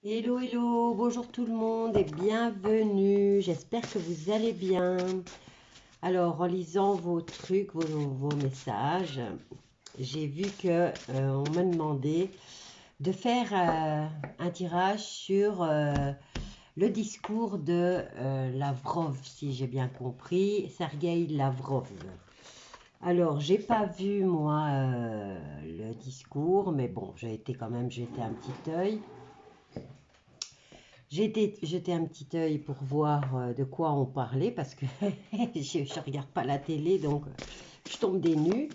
Hello, hello, bonjour tout le monde et bienvenue. J'espère que vous allez bien. Alors, en lisant vos trucs, vos messages, j'ai vu que on m'a demandé de faire un tirage sur le discours de Lavrov, si j'ai bien compris, Sergueï Lavrov. Alors, j'ai pas vu moi le discours, mais bon, j'ai été quand même jeter un petit œil. J'ai été jeter un petit œil pour voir de quoi on parlait parce que je ne regarde pas la télé, donc je tombe des nues.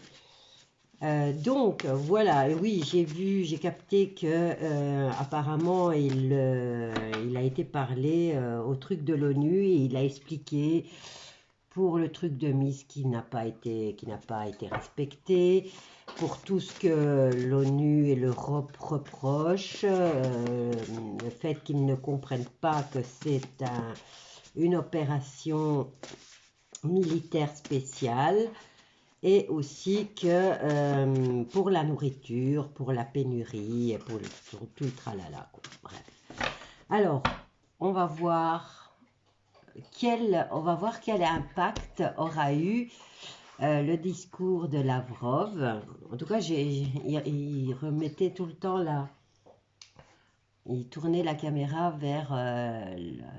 Donc voilà, et oui, j'ai capté que apparemment il a été parlé au truc de l'ONU et il a expliqué pour le truc de Mise qui n'a pas été respecté, pour tout ce que l'ONU et l'Europe reprochent, le fait qu'ils ne comprennent pas que c'est une opération militaire spéciale, et aussi que pour la nourriture, pour la pénurie, et pour tout le tralala, quoi. Bref. Alors, on va voir quel impact aura eu le discours de Lavrov. En tout cas, il remettait tout le temps là. Il tournait la caméra vers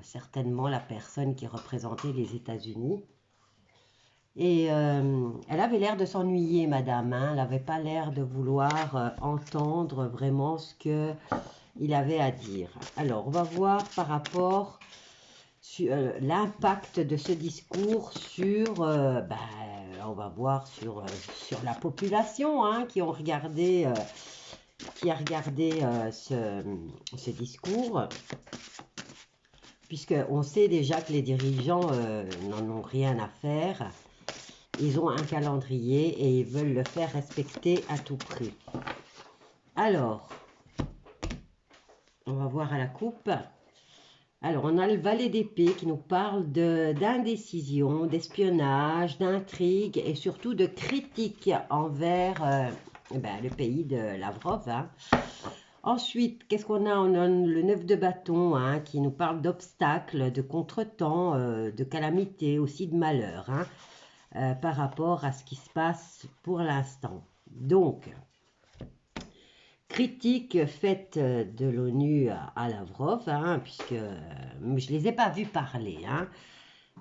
certainement la personne qui représentait les États-Unis. Et elle avait l'air de s'ennuyer, madame, hein. Elle n'avait pas l'air de vouloir entendre vraiment ce qu'il avait à dire. Alors, on va voir par rapport sur l'impact de ce discours sur, on va voir sur la population, hein, qui a regardé ce discours, puisqu'on sait déjà que les dirigeants n'en ont rien à faire. Ils ont un calendrier et ils veulent le faire respecter à tout prix. Alors, on va voir à la coupe. Alors, on a le valet d'épée qui nous parle d'indécision, d'espionnage, d'intrigue et surtout de critique envers le pays de Lavrov, hein. Ensuite, qu'est-ce qu'on a? On a le 9 de bâton, hein, qui nous parle d'obstacles, de contretemps, de calamités, aussi de malheurs, hein, par rapport à ce qui se passe pour l'instant. Donc, critique faite de l'ONU à Lavrov, hein, puisque je ne les ai pas vus parler, hein,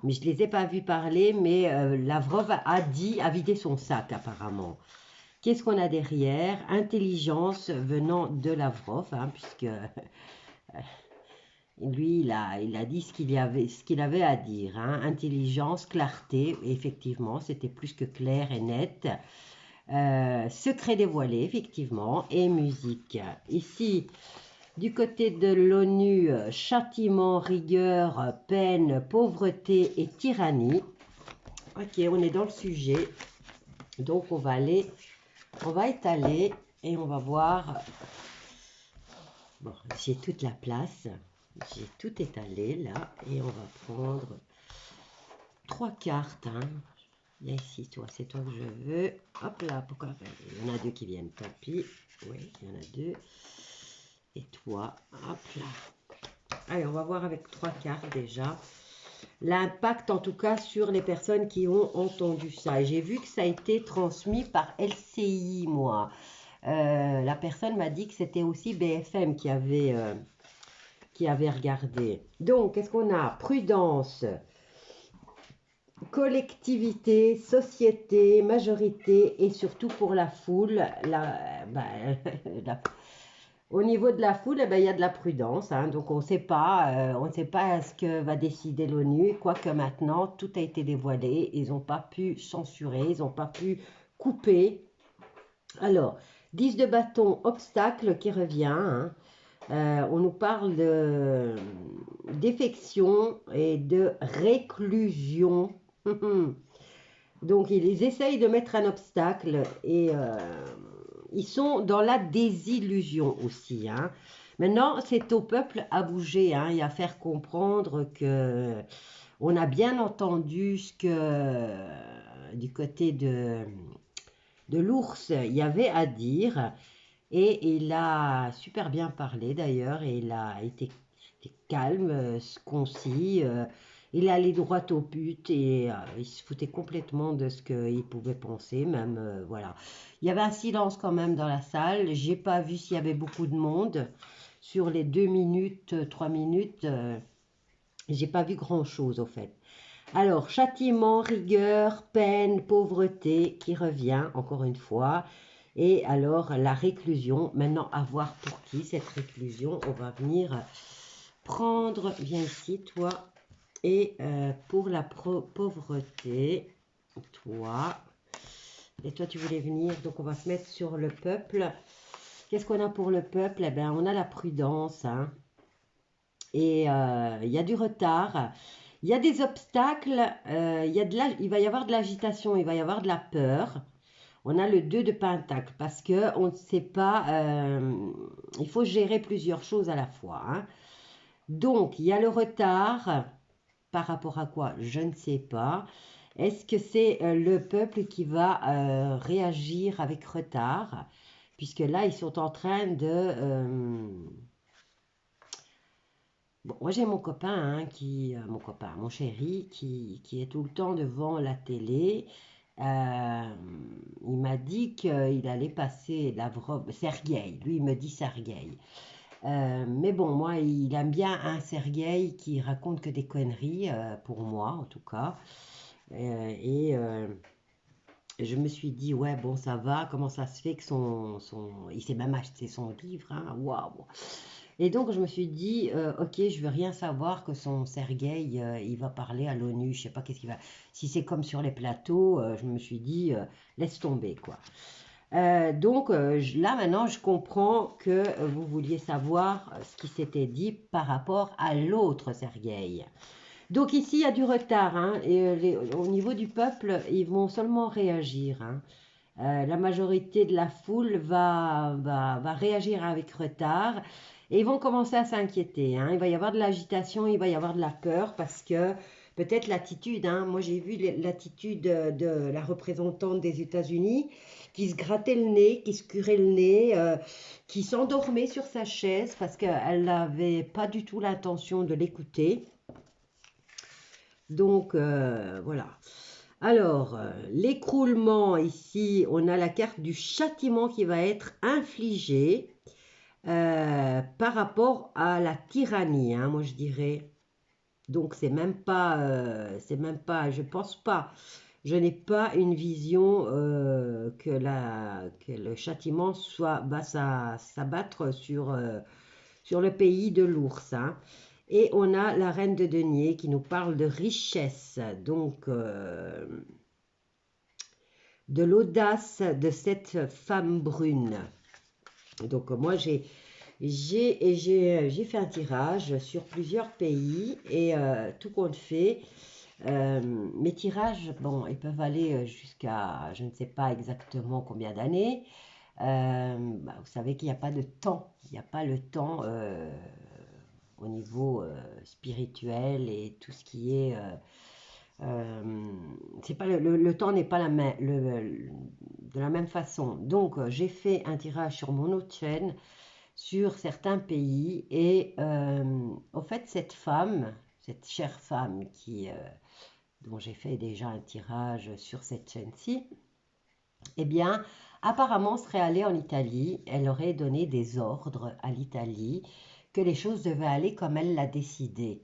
mais Lavrov a vidé son sac apparemment. Qu'est-ce qu'on a derrière? Intelligence venant de Lavrov, hein, puisque lui, il a dit ce qu'il avait à dire, hein. Intelligence, clarté, effectivement, c'était plus que clair et net. Secret dévoilé, effectivement, et musique. Ici, du côté de l'ONU, châtiment, rigueur, peine, pauvreté et tyrannie. Ok, on est dans le sujet. Donc, on va étaler et on va voir. Bon, j'ai toute la place. J'ai tout étalé là. Et on va prendre 3 cartes, hein. Viens ici, toi, c'est toi que je veux. Hop là, pourquoi? Il y en a deux qui viennent, tant pis. Oui, il y en a deux. Et toi, hop là. Allez, on va voir avec 3 cartes déjà. L'impact, en tout cas, sur les personnes qui ont entendu ça. Et j'ai vu que ça a été transmis par LCI, moi. La personne m'a dit que c'était aussi BFM qui avait regardé. Donc, qu'est-ce qu'on a? Prudence, collectivité, société, majorité et surtout pour la foule, au niveau de la foule, il y a de la prudence, hein. Donc on ne sait pas ce que va décider l'ONU, quoique maintenant tout a été dévoilé, ils n'ont pas pu censurer, ils n'ont pas pu couper. Alors, 10 de bâton, obstacle qui revient, hein. On nous parle défection et de réclusion. Donc, ils essayent de mettre un obstacle et ils sont dans la désillusion aussi, hein. Maintenant, c'est au peuple à bouger, hein, et à faire comprendre que on a bien entendu ce que du côté de l'ours, il y avait à dire. Et il a super bien parlé d'ailleurs, et il a été calme, concis, il est allé droit au but et il se foutait complètement de ce qu'il pouvait penser, même, voilà. Il y avait un silence quand même dans la salle, j'ai pas vu s'il y avait beaucoup de monde. Sur les 2 minutes, 3 minutes, j'ai pas vu grand-chose au fait. Alors, châtiment, rigueur, peine, pauvreté qui revient encore une fois. Et alors, la réclusion. Maintenant, à voir pour qui cette réclusion. On va venir prendre, viens ici, toi. Et pour la pauvreté, toi. Et toi, tu voulais venir. Donc, on va se mettre sur le peuple. Qu'est-ce qu'on a pour le peuple? Eh bien, on a la prudence, hein. Et il y a du retard. Il y a des obstacles, il va y avoir de l'agitation, il va y avoir de la peur. On a le 2 de Pentacle parce que on ne sait pas, il faut gérer plusieurs choses à la fois, hein. Donc, il y a le retard par rapport à quoi? Je ne sais pas. Est-ce que c'est le peuple qui va réagir avec retard? Puisque là, ils sont en train de... Bon, moi j'ai mon copain, hein, mon chéri, qui est tout le temps devant la télé. Il m'a dit qu'il allait passer Lavrov, Sergueï, lui il me dit Sergueï. Mais bon, moi il aime bien un Sergueï qui raconte que des conneries, pour moi en tout cas. Et je me suis dit, ouais, bon, ça va, comment ça se fait que il s'est même acheté son livre, hein, waouh! Et donc, je me suis dit, ok, je veux rien savoir que son Sergueï, il va parler à l'ONU, je sais pas qu'est-ce qu'il va. Si c'est comme sur les plateaux, je me suis dit, laisse tomber, quoi. Donc, là, maintenant, je comprends que vous vouliez savoir ce qui s'était dit par rapport à l'autre Sergueï. Donc, ici, il y a du retard, hein, et au niveau du peuple, ils vont seulement réagir, hein. La majorité de la foule va réagir avec retard et ils vont commencer à s'inquiéter, hein. Il va y avoir de l'agitation, il va y avoir de la peur parce que peut-être l'attitude, hein. Moi j'ai vu l'attitude de la représentante des États-Unis qui se grattait le nez, qui se curait le nez, qui s'endormait sur sa chaise parce qu'elle n'avait pas du tout l'intention de l'écouter. Donc voilà. Alors, l'écroulement, ici, on a la carte du châtiment qui va être infligé par rapport à la tyrannie, hein, moi je dirais. Donc, c'est même pas, je pense pas, je n'ai pas une vision que le châtiment va s'abattre sur le pays de l'ours, hein. Et on a la reine de denier qui nous parle de richesse, donc de l'audace de cette femme brune. Donc moi j'ai fait un tirage sur plusieurs pays et tout compte fait, mes tirages, bon, ils peuvent aller jusqu'à je ne sais pas exactement combien d'années. Vous savez qu'il n'y a pas de temps, il n'y a pas le temps au niveau spirituel et tout ce qui est c'est pas le temps n'est pas de la même façon. Donc j'ai fait un tirage sur mon autre chaîne sur certains pays et au fait cette chère femme dont j'ai fait déjà un tirage sur cette chaîne-ci, eh bien apparemment serait allée en Italie, elle aurait donné des ordres à l'Italie que les choses devaient aller comme elle l'a décidé.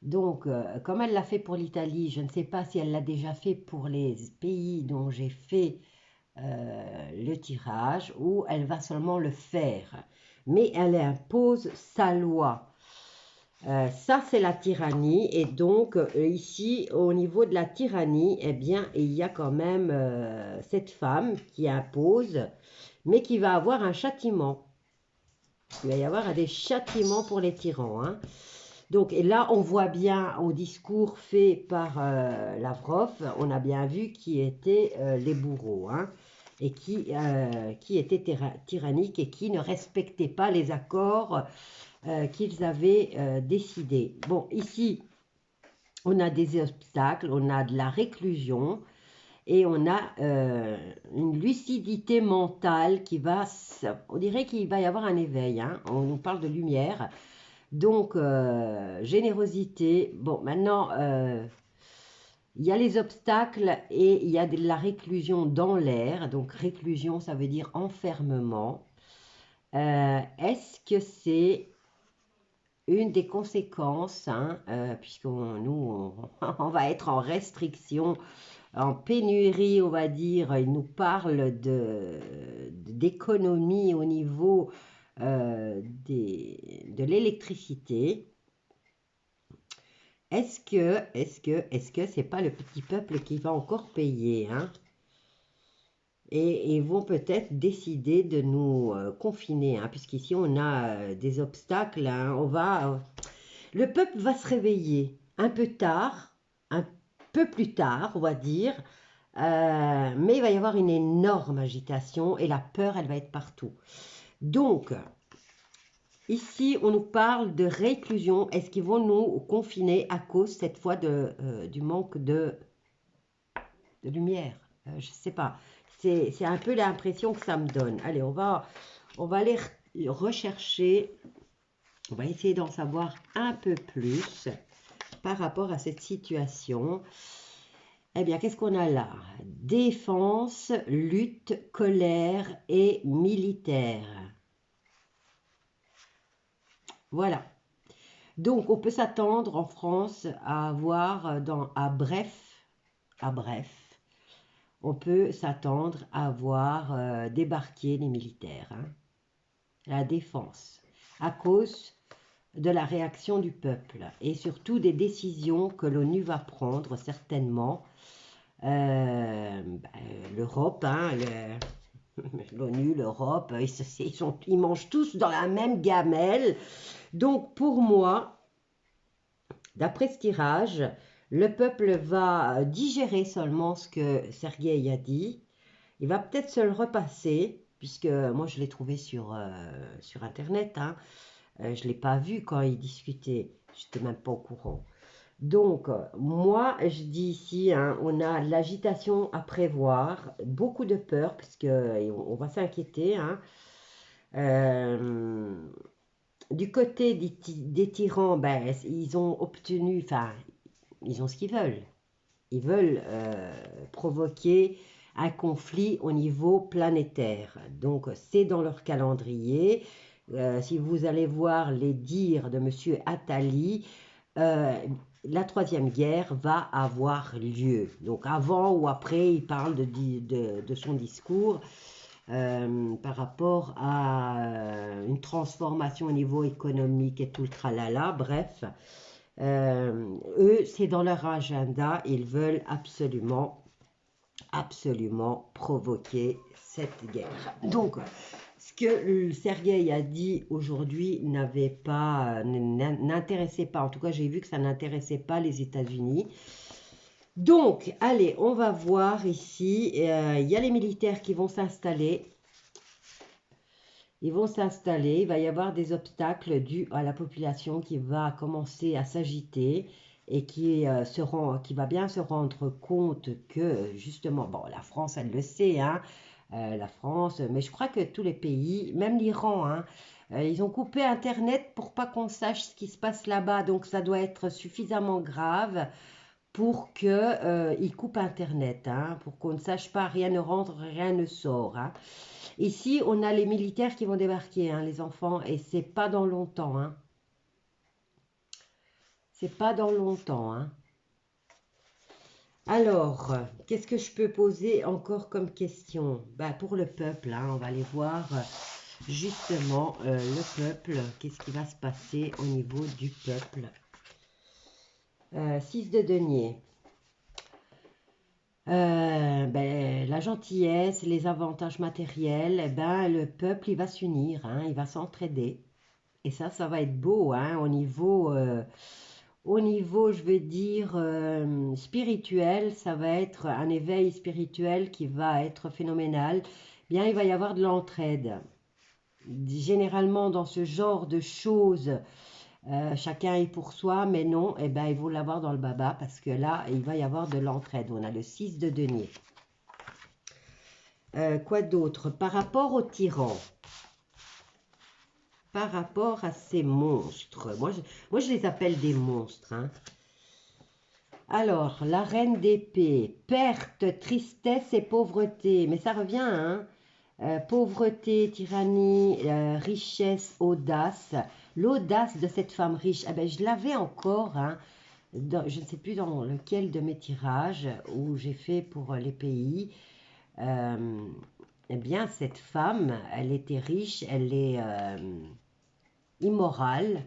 Donc, comme elle l'a fait pour l'Italie, je ne sais pas si elle l'a déjà fait pour les pays dont j'ai fait le tirage ou elle va seulement le faire. Mais elle impose sa loi. Ça, c'est la tyrannie. Et donc, ici, au niveau de la tyrannie, eh bien, il y a quand même cette femme qui impose, mais qui va avoir un châtiment. Il va y avoir des châtiments pour les tyrans, hein. Donc, et là, on voit bien au discours fait par Lavrov, on a bien vu qui étaient les bourreaux, hein, et qui étaient tyranniques et qui ne respectaient pas les accords qu'ils avaient décidés. Bon, ici, on a des obstacles, on a de la réclusion, Et on a une lucidité mentale qui va, on dirait qu'il va y avoir un éveil, hein. On nous parle de lumière. Donc, générosité. Bon, maintenant, il y a les obstacles et il y a de la réclusion dans l'air. Donc, réclusion, ça veut dire enfermement. Est-ce que c'est une des conséquences, hein, puisque nous, on va être en restriction, en pénurie, on va dire, il nous parle d'économie au niveau de l'électricité. Est-ce que c'est pas le petit peuple qui va encore payer, hein? Et ils vont peut-être décider de nous confiner, hein, puisqu'ici on a des obstacles, hein, le peuple va se réveiller un peu tard, un peu plus tard, on va dire, mais il va y avoir une énorme agitation et la peur, elle va être partout. Donc, ici, on nous parle de réclusion. Est-ce qu'ils vont nous confiner à cause, cette fois, du manque de lumière? Je ne sais pas. C'est un peu l'impression que ça me donne. Allez, on va aller rechercher. On va essayer d'en savoir un peu plus par rapport à cette situation. Eh bien, qu'est-ce qu'on a là? Défense, lutte, colère et militaire. Voilà. Donc, on peut s'attendre en France à avoir, à bref, on peut s'attendre à voir débarquer les militaires, hein, la défense, à cause de la réaction du peuple et surtout des décisions que l'ONU va prendre certainement. L'Europe, hein, l'ONU, l'Europe, ils mangent tous dans la même gamelle. Donc pour moi, d'après ce tirage, le peuple va digérer seulement ce que Sergueï a dit. Il va peut-être se le repasser, puisque moi je l'ai trouvé sur Internet, hein. Je ne l'ai pas vu quand il discutait, je n'étais même pas au courant. Donc, moi, je dis ici, hein, on a l'agitation à prévoir, beaucoup de peur, parce qu'on va s'inquiéter, hein. Du côté des tyrans, ben, ils ont obtenu, enfin, ils ont ce qu'ils veulent. Ils veulent provoquer un conflit au niveau planétaire. Donc, c'est dans leur calendrier. Si vous allez voir les dires de M. Attali, la troisième guerre va avoir lieu. Donc, avant ou après, il parle de son discours par rapport à une transformation au niveau économique et tout le tralala. Bref, eux, c'est dans leur agenda. Ils veulent absolument provoquer cette guerre. Donc, ce que Sergueï a dit aujourd'hui n'intéressait pas, en tout cas j'ai vu que ça n'intéressait pas les États-Unis. Donc, allez, on va voir ici, il y a les militaires qui vont s'installer. Ils vont s'installer, il va y avoir des obstacles dus à la population qui va commencer à s'agiter et qui va bien se rendre compte que, justement, bon, la France, elle le sait, hein, la France, mais je crois que tous les pays, même l'Iran, hein, ils ont coupé Internet pour pas qu'on sache ce qui se passe là-bas, donc ça doit être suffisamment grave pour qu'ils coupent Internet, hein, pour qu'on ne sache pas, rien ne rentre, rien ne sort, hein. Ici, on a les militaires qui vont débarquer, hein, les enfants, et c'est pas dans longtemps, hein. C'est pas dans longtemps, hein. Alors, qu'est-ce que je peux poser encore comme question? Ben, pour le peuple, hein, on va aller voir justement le peuple, qu'est-ce qui va se passer au niveau du peuple. 6 de denier. La gentillesse, les avantages matériels, le peuple, il va s'unir, hein, il va s'entraider. Et ça va être beau, hein, au niveau, je veux dire, spirituel, ça va être un éveil spirituel qui va être phénoménal. Bien, il va y avoir de l'entraide. Généralement, dans ce genre de choses, chacun est pour soi, mais non, ils vont l'avoir dans le baba parce que là, il va y avoir de l'entraide. On a le 6 de denier. Quoi d'autre? Par rapport aux tyrans, par rapport à ces monstres, moi je les appelle des monstres, hein. Alors, la reine d'épée, perte, tristesse et pauvreté, mais ça revient, hein. Pauvreté, tyrannie, richesse, audace. L'audace de cette femme riche, ben, je l'avais encore, hein, je ne sais plus dans lequel de mes tirages où j'ai fait pour les pays. Eh bien, cette femme, elle était riche, elle est immorale.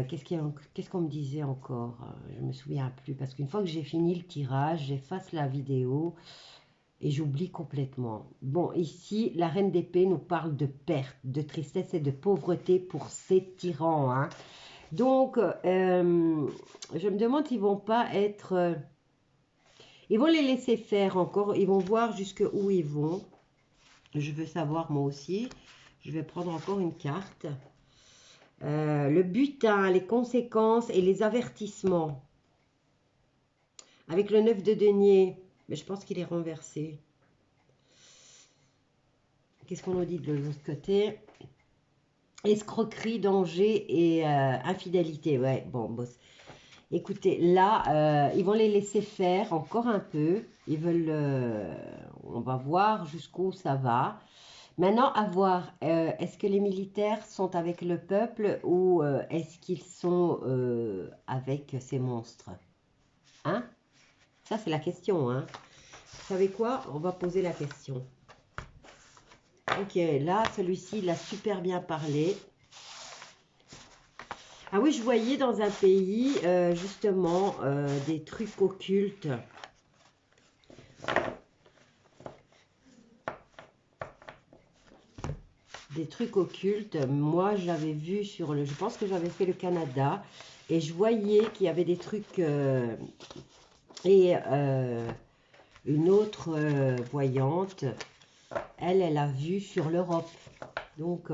Qu'est-ce qu'on me disait encore? Je me souviens plus, parce qu'une fois que j'ai fini le tirage, j'efface la vidéo et j'oublie complètement. Bon, ici, la reine d'épée nous parle de perte, de tristesse et de pauvreté pour ces tyrans, hein. Donc, je me demande s'ils vont pas être... ils vont les laisser faire encore, ils vont voir jusqu'où ils vont. Je veux savoir moi aussi. Je vais prendre encore une carte. Le butin, les conséquences et les avertissements. Avec le 9 de denier, mais je pense qu'il est renversé. Qu'est-ce qu'on nous dit de l'autre côté? Escroquerie, danger et infidélité. Ouais, bon, boss. Écoutez, là, ils vont les laisser faire encore un peu. Ils veulent... on va voir jusqu'où ça va. Maintenant, à voir, est-ce que les militaires sont avec le peuple ou est-ce qu'ils sont avec ces monstres? Hein? Ça, c'est la question, hein. Vous savez quoi? On va poser la question. Ok, là, celui-ci, il a super bien parlé. Ah oui, je voyais dans un pays, justement, des trucs occultes. Des trucs occultes. Moi, j'avais vu sur le... Je pense que j'avais fait le Canada. Et je voyais qu'il y avait des trucs... et une autre voyante, elle a vu sur l'Europe. Donc,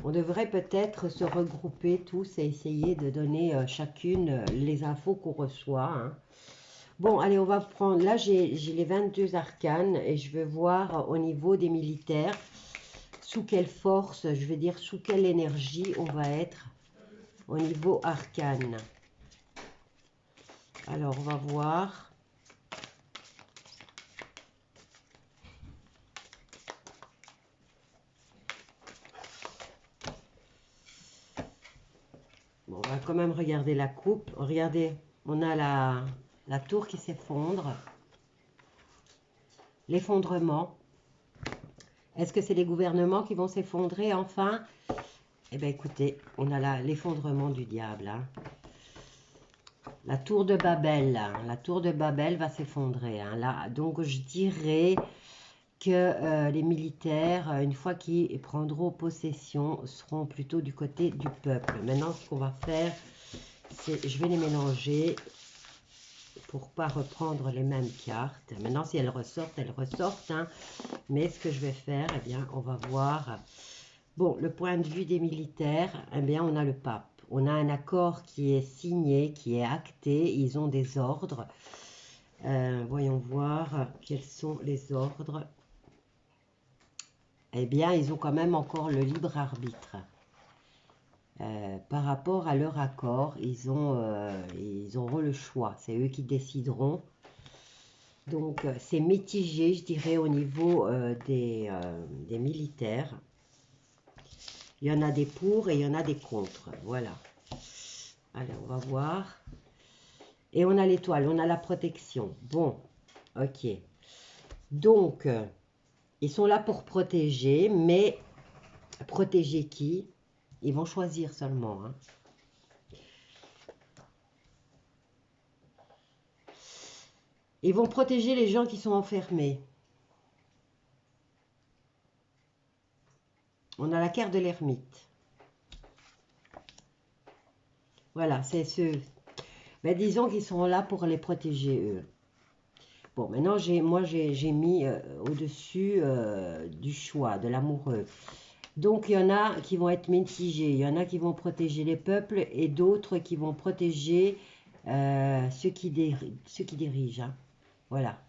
on devrait peut-être se regrouper tous et essayer de donner chacune les infos qu'on reçoit, hein. Bon, allez, on va prendre... Là, j'ai les 22 arcanes et je vais voir au niveau des militaires sous quelle force, je veux dire sous quelle énergie on va être au niveau arcane. Alors, on va voir. Bon, on va quand même regarder la coupe. Regardez, on a la tour qui s'effondre. L'effondrement. Est-ce que c'est les gouvernements qui vont s'effondrer enfin? Eh bien, écoutez, on a l'effondrement du diable, hein. La tour de Babel, hein. La tour de Babel va s'effondrer, hein. Là, donc, je dirais que les militaires, une fois qu'ils prendront possession, seront plutôt du côté du peuple. Maintenant, ce qu'on va faire, c'est je vais les mélanger pour pas reprendre les mêmes cartes. Maintenant, si elles ressortent, hein. Mais ce que je vais faire, eh bien, on va voir. Bon, le point de vue des militaires, eh bien, on a le pape. On a un accord qui est signé, qui est acté. Ils ont des ordres. Voyons voir quels sont les ordres. Eh bien, ils ont quand même encore le libre arbitre. Par rapport à leur accord, ils auront le choix. C'est eux qui décideront. Donc, c'est mitigé, je dirais, au niveau des militaires. Il y en a des pour et il y en a des contre. Voilà. Allez, on va voir. Et on a l'étoile, on a la protection. Bon, ok. Donc, ils sont là pour protéger, mais protéger qui? Ils vont choisir seulement, hein. Ils vont protéger les gens qui sont enfermés. On a la carte de l'ermite. Voilà, c'est ceux... Ben, disons qu'ils sont là pour les protéger, eux. Bon, maintenant, moi, j'ai mis au-dessus du choix, de l'amoureux. Donc, il y en a qui vont être mitigés. Il y en a qui vont protéger les peuples et d'autres qui vont protéger ceux qui dirigent, hein. Voilà.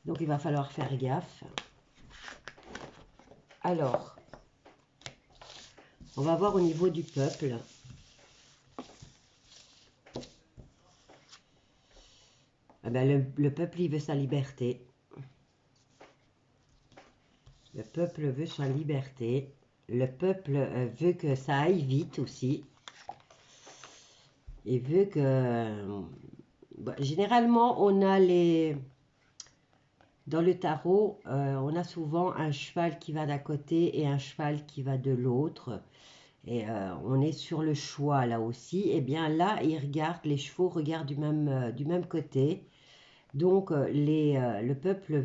Donc, il va falloir faire gaffe. Alors, on va voir au niveau du peuple. Eh ben, le peuple, il veut sa liberté. Le peuple veut sa liberté. Le peuple veut que ça aille vite aussi. Il veut que... généralement, on a les... Dans le tarot, on a souvent un cheval qui va d'un côté et un cheval qui va de l'autre. Et on est sur le choix là aussi. Et bien là, les chevaux regardent du même côté. Donc, le peuple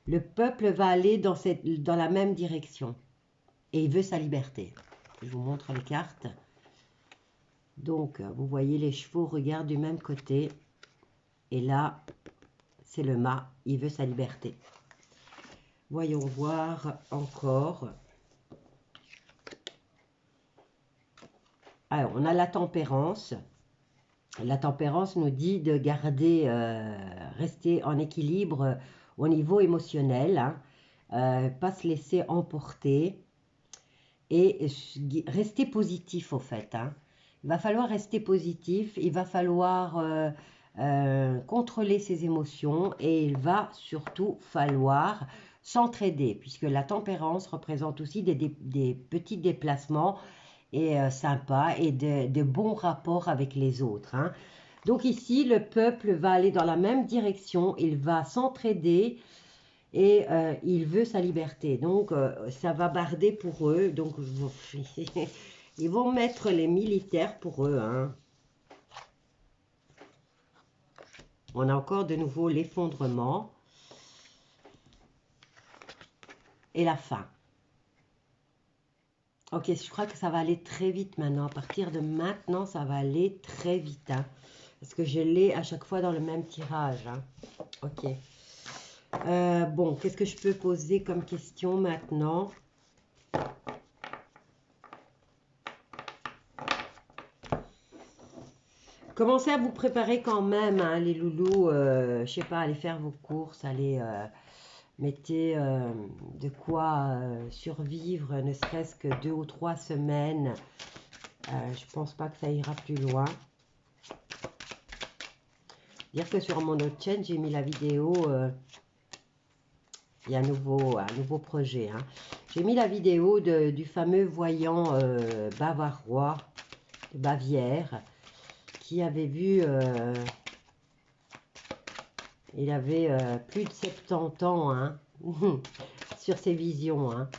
le peuple va aller dans la même direction. Et il veut sa liberté. Je vous montre les cartes. Donc, vous voyez, les chevaux regardent du même côté. Et là, c'est le mât. Il veut sa liberté. Voyons voir encore. Alors, on a la tempérance. La tempérance nous dit de garder, rester en équilibre au niveau émotionnel, hein, pas se laisser emporter et rester positif au fait. Hein. Il va falloir rester positif, il va falloir contrôler ses émotions et il va surtout falloir s'entraider puisque la tempérance représente aussi des petits déplacements et sympas et de bons rapports avec les autres. Hein. Donc ici, le peuple va aller dans la même direction, il va s'entraider et il veut sa liberté. Donc ça va barder pour eux. Donc ils vont mettre les militaires pour eux. Hein. On a encore de nouveau l'effondrement et la fin. Ok, je crois que ça va aller très vite maintenant. À partir de maintenant, ça va aller très vite. Hein, parce que je l'ai à chaque fois dans le même tirage. Hein. Ok. Bon, qu'est-ce que je peux poser comme question maintenant? Commencez à vous préparer quand même, hein, les loulous. Je sais pas, allez faire vos courses, allez... mettez de quoi survivre, ne serait-ce que 2 ou 3 semaines. Je pense pas que ça ira plus loin. Dire que sur mon autre chaîne, j'ai mis la vidéo. Il y a un nouveau projet. Hein. J'ai mis la vidéo du fameux voyant bavarois de Bavière qui avait vu... il avait plus de 70 ans hein, sur ses visions. Hein.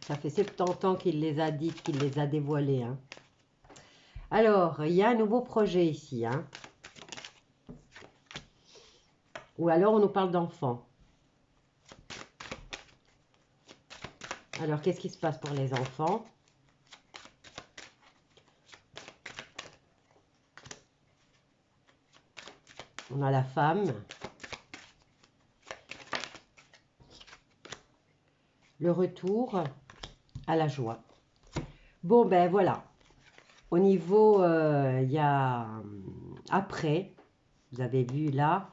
Ça fait 70 ans qu'il les a dites, qu'il les a dévoilées. Hein. Alors, il y a un nouveau projet ici. Hein. Ou alors, on nous parle d'enfants. Alors, qu'est-ce qui se passe pour les enfants? On a la femme. Le retour à la joie. Bon, ben voilà. Au niveau, il y a après, vous avez vu là,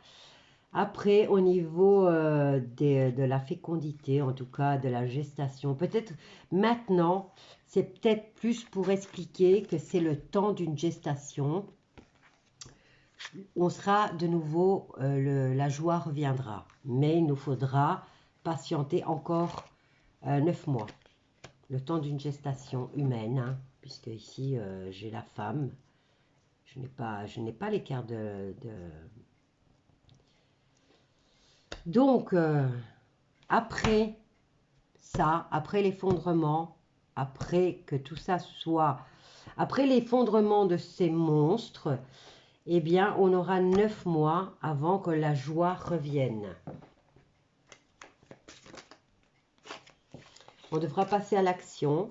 après au niveau de la fécondité, en tout cas de la gestation, peut-être maintenant, c'est peut-être plus pour expliquer que c'est le temps d'une gestation. On sera de nouveau, la joie reviendra, mais il nous faudra patienter encore 9 mois. Le temps d'une gestation humaine, hein, puisque ici j'ai la femme. Je n'ai pas l'écart de... Donc, après ça, après l'effondrement, après que tout ça soit... Après l'effondrement de ces monstres, eh bien, on aura 9 mois avant que la joie revienne. On devra passer à l'action.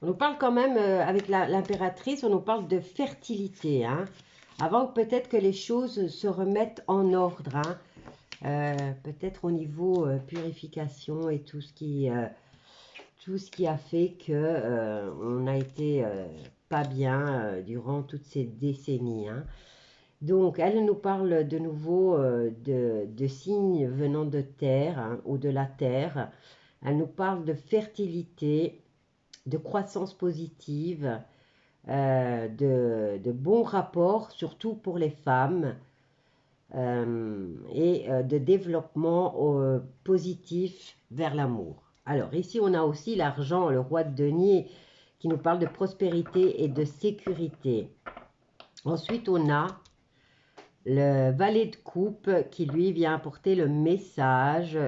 On nous parle quand même, avec l'impératrice, on nous parle de fertilité. Hein, avant peut-être que les choses se remettent en ordre. Hein, peut-être au niveau purification et tout ce tout ce qui a fait que on a été pas bien durant toutes ces décennies, hein. Donc, elle nous parle de nouveau de signes venant de terre, hein, ou de la terre. Elle nous parle de fertilité, de croissance positive, de bons rapports, surtout pour les femmes, et de développement positif vers l'amour. Alors, ici, on a aussi l'argent, le roi de denier, qui nous parle de prospérité et de sécurité. Ensuite, on a le valet de coupe qui lui vient apporter le message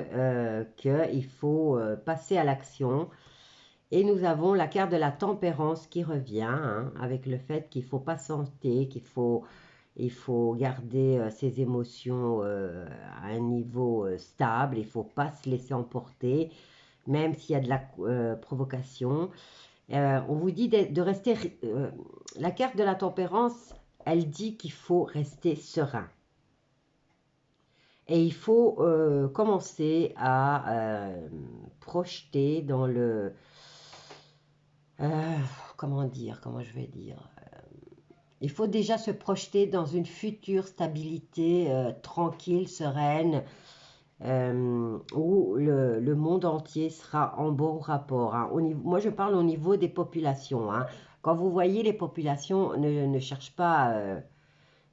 qu'il faut passer à l'action. Et nous avons la carte de la tempérance qui revient, hein, avec le fait qu'il ne faut pas sentir, il faut garder ses émotions à un niveau stable, il ne faut pas se laisser emporter, même s'il y a de la provocation. On vous dit de rester... la carte de la tempérance, elle dit qu'il faut rester serein. Et il faut commencer à projeter dans le... comment je vais dire, il faut déjà se projeter dans une future stabilité tranquille, sereine, où le monde entier sera en bon rapport, hein. Moi, je parle au niveau des populations, hein. Quand vous voyez les populations ne cherchent pas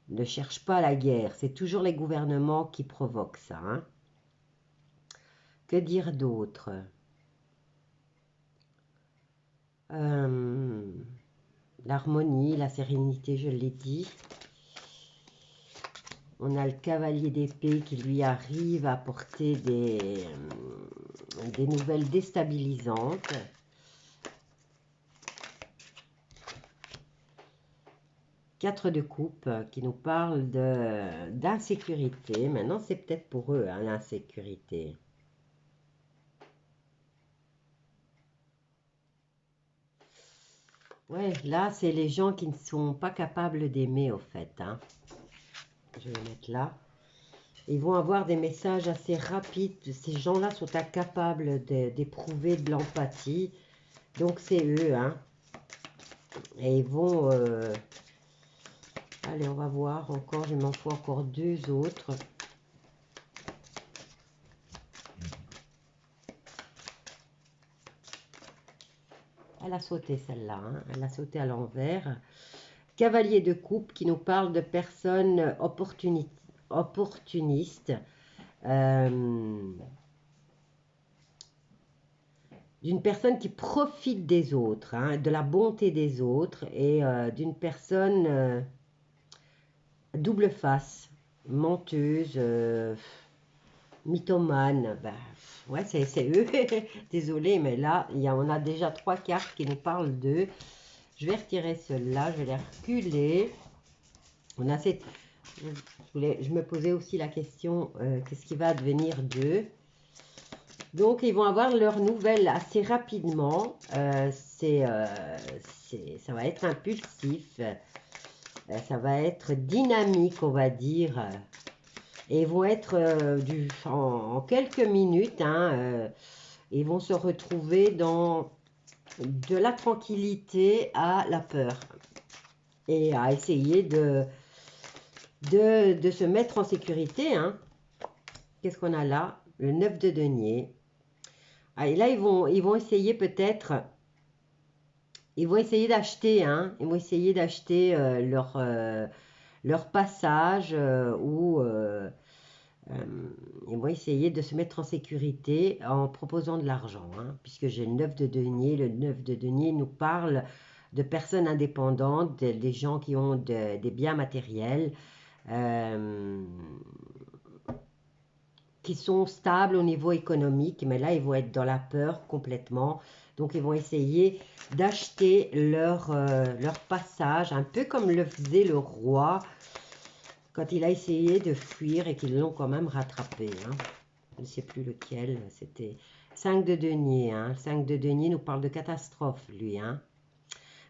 la guerre, c'est toujours les gouvernements qui provoquent ça, hein. Que dire d'autre? L'harmonie, la sérénité, je l'ai dit. On a le cavalier d'épée qui lui arrive à apporter des nouvelles déstabilisantes. Quatre de coupe qui nous parle d'insécurité. Maintenant, c'est peut-être pour eux, hein, l'insécurité. Ouais, là, c'est les gens qui ne sont pas capables d'aimer, au fait, hein. Je vais mettre là. Ils vont avoir des messages assez rapides. Ces gens-là sont incapables d'éprouver de l'empathie. Donc, c'est eux, hein. Et ils vont... Allez, on va voir encore. Je m'en faut encore deux autres. Elle a sauté celle-là, hein. Elle a sauté à l'envers. Cavalier de coupe qui nous parle de personnes opportunistes. D'une personne qui profite des autres, hein, de la bonté des autres, et d'une personne double face, menteuse, mythomane. Ben, ouais, c'est eux. Désolée, mais là, on a déjà trois cartes qui nous parlent d'eux. Je vais retirer celle-là, je vais les reculer. On a cette... je me posais aussi la question, qu'est-ce qui va advenir d'eux? Donc, ils vont avoir leurs nouvelles assez rapidement. Ça va être impulsif. Ça va être dynamique, on va dire. Et ils vont être en quelques minutes, hein, ils vont se retrouver dans de la tranquillité à la peur. Et à essayer de se mettre en sécurité, hein. Qu'est-ce qu'on a là? Le 9 de denier. Ah, et là, ils vont essayer peut-être... Ils vont essayer d'acheter, hein. Ils vont essayer d'acheter leur passage ou... ils vont essayer de se mettre en sécurité en proposant de l'argent, hein, puisque j'ai le 9 de denier. Le 9 de denier nous parle de personnes indépendantes, des gens qui ont des biens matériels, qui sont stables au niveau économique, mais là, ils vont être dans la peur complètement. Donc, ils vont essayer d'acheter leur passage, un peu comme le faisait le roi quand il a essayé de fuir et qu'ils l'ont quand même rattrapé, hein. Je ne sais plus lequel, c'était 5 de denier, hein. 5 de denier nous parle de catastrophe, lui, hein.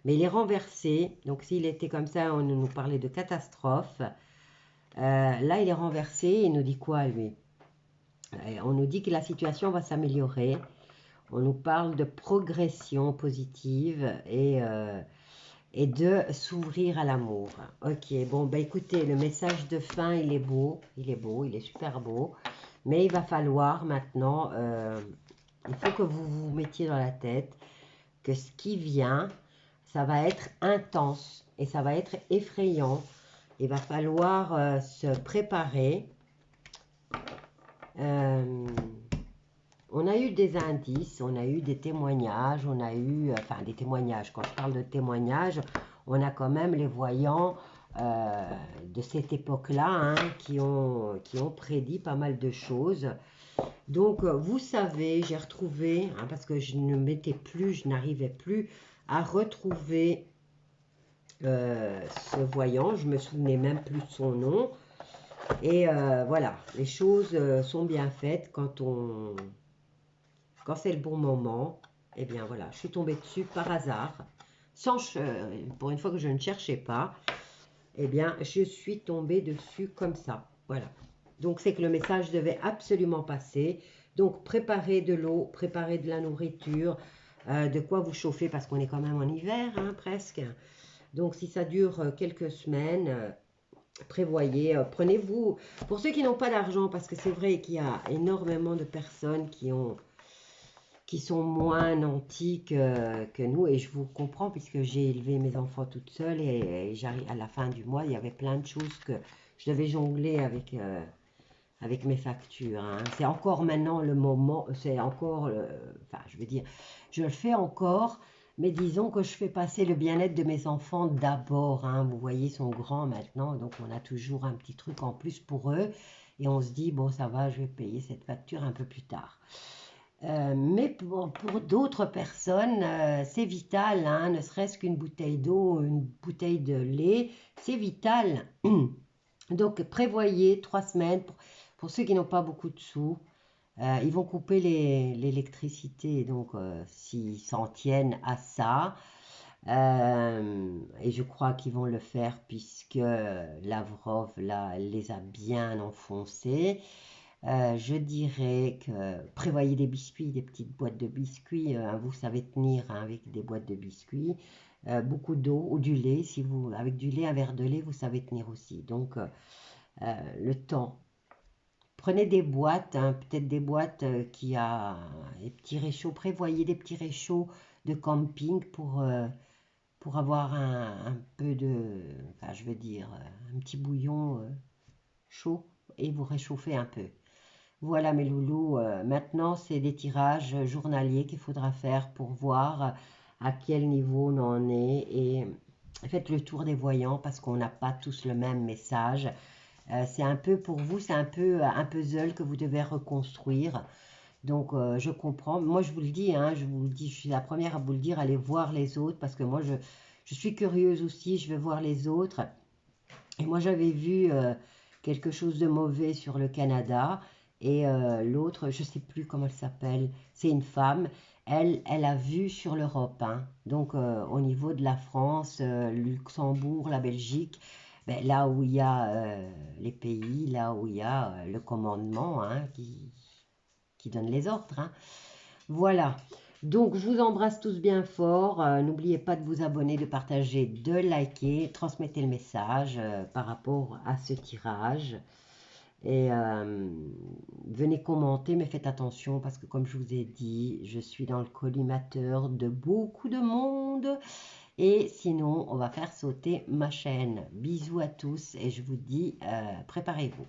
Mais il est renversé, donc s'il était comme ça, on nous parlait de catastrophe. Là, il est renversé, il nous dit quoi, lui? On nous dit que la situation va s'améliorer. On nous parle de progression positive et de s'ouvrir à l'amour. Ok, bon, bah écoutez, le message de fin, il est beau, il est super beau. Mais il va falloir maintenant, il faut que vous vous mettiez dans la tête que ce qui vient, ça va être intense et ça va être effrayant. Il va falloir se préparer. On a eu des indices, on a eu des témoignages, on a eu, enfin des témoignages, quand je parle de témoignages, on a quand même les voyants de cette époque-là hein, qui ont prédit pas mal de choses. Donc, vous savez, j'ai retrouvé, hein, parce que je ne mettais plus, je n'arrivais plus à retrouver ce voyant, je me souvenais même plus de son nom. Et voilà, les choses sont bien faites quand c'est le bon moment. Eh bien voilà, je suis tombée dessus par hasard, pour une fois que je ne cherchais pas. Eh bien, je suis tombée dessus comme ça. Voilà. Donc, c'est que le message devait absolument passer. Donc, préparez de l'eau, préparez de la nourriture, de quoi vous chauffer parce qu'on est quand même en hiver, hein, presque. Donc, si ça dure quelques semaines, prévoyez, prenez-vous, pour ceux qui n'ont pas d'argent, parce que c'est vrai qu'il y a énormément de personnes qui sont moins nantis que nous, et je vous comprends puisque j'ai élevé mes enfants toute seule et j'arrive à la fin du mois, il y avait plein de choses que je devais jongler avec mes factures. Hein. C'est encore maintenant le moment, c'est encore, enfin je veux dire, je le fais encore, mais disons que je fais passer le bien-être de mes enfants d'abord. Hein. Vous voyez, ils sont grands maintenant, donc on a toujours un petit truc en plus pour eux. Et on se dit, bon, ça va, je vais payer cette facture un peu plus tard. Mais pour d'autres personnes, c'est vital, hein, ne serait-ce qu'une bouteille d'eau, une bouteille de lait, c'est vital. Donc prévoyez 3 semaines pour ceux qui n'ont pas beaucoup de sous. Ils vont couper l'électricité, donc s'ils s'en tiennent à ça, et je crois qu'ils vont le faire puisque Lavrov là, les a bien enfoncés. Je dirais que prévoyez des biscuits, des petites boîtes de biscuits. Vous savez tenir hein, avec des boîtes de biscuits. Beaucoup d'eau ou du lait. Si vous, avec du lait, un verre de lait, vous savez tenir aussi. Donc, le temps. Prenez des boîtes, hein, peut-être des boîtes qui a des petits réchauds. Prévoyez des petits réchauds de camping pour avoir un peu de, enfin, je veux dire, un petit bouillon chaud et vous réchauffer un peu. Voilà mes loulous, maintenant c'est des tirages journaliers qu'il faudra faire pour voir à quel niveau on en est et faites le tour des voyants parce qu'on n'a pas tous le même message. C'est un peu pour vous, c'est un peu un puzzle que vous devez reconstruire. Donc je comprends, moi je vous le dis, hein, je vous le dis, je suis la première à vous le dire, allez voir les autres parce que moi je suis curieuse aussi, je vais voir les autres. Et moi j'avais vu quelque chose de mauvais sur le Canada. Et l'autre, je ne sais plus comment elle s'appelle, c'est une femme. Elle a vu sur l'Europe. Hein. Donc au niveau de la France, Luxembourg, la Belgique, ben, là où il y a les pays, là où il y a le commandement hein, qui donne les ordres. Hein. Voilà. Donc, je vous embrasse tous bien fort. N'oubliez pas de vous abonner, de partager, de liker. Transmettez le message par rapport à ce tirage. Et venez commenter, mais faites attention parce que comme je vous ai dit, je suis dans le collimateur de beaucoup de monde. Et sinon, on va faire sauter ma chaîne. Bisous à tous et je vous dis, préparez-vous.